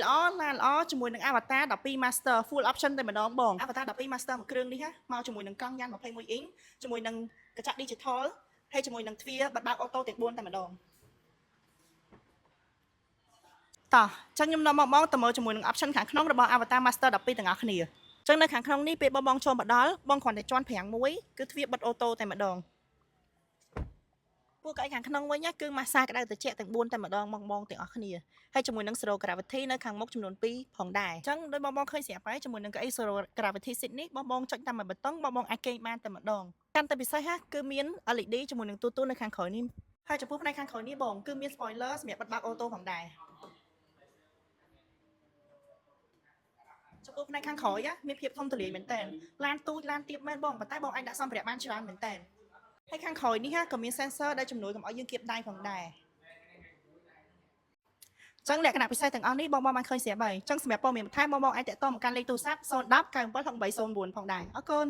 ល្អណាស់ល្អជាមួយនឹង Avatar 12 Master Full Option តែម្ដងបង Avatar 12 Master មួយគ្រឿងនេះមកជាមួយនឹងកង់យ៉ាង21 inch ជាមួយនឹងកញ្ចក់ Digital ហើយជាមួយនឹងទ្វារបិទបើកអូតូទាំង4តែម្ដងតោះចឹងខ្ញុំនាំមកទៅមើលជាមួយនឹង option ខាងក្នុងរបស់ Avatar Master 12ទាំងអស់គ្នាចឹងនៅខាងក្នុងនេះពេលបងចូលមកដល់បងគ្រាន់តែជន់ប្រាំងមួយគឺទ្វារបិទអូតូតែម្ដងពួកកៅអីខាងក្នុងវិញគឺម៉ាសាក្តៅត្រជាក់ទាំង4តែម្ដងបងទាំងអស់គ្នាហើយជាមួយនឹង Zero Gravity នៅខាងមុខចំនួន2ផងដែរអញ្ចឹងដោយបងឃើញស្រាប់ហើយជាមួយនឹងកៅអី Zero Gravity Seat នេះបងចុចតាមមួយប៊ូតុងបងអាចគេងបានតែម្ដងកាន់តែពិសេសគឺមាន LED ជាមួយនឹងទូនៅខាងក្រោយនេះហើយចំពោះផ្នែកខាងក្រោយនេះបងគឺមាន spoiler សម្រាប់បិទបើកអូតូផងដែរចំពោះផ្នែកខាងក្រោយមានភាពធំទូលាយមែនតើឡានទូចឡានទាបមែនបងប៉ុន្តែបងអាចដាក់សម្ភារៈបានច្រើនមែនតើហើយខាងក្រោយនេះក៏មាន sensor ដែលជំនួយកុំឲ្យយើងគៀបដៃផងដែរចឹងលក្ខណៈពិសេសទាំងអស់នេះបងបានឃើញស្រាប់ហើយចឹងសម្រាប់ព័ត៌មានបន្ថែមបងអាចតាក់ទងមកកាន់លេខទូរស័ព្ទ010 976804ផងដែរអរគុណ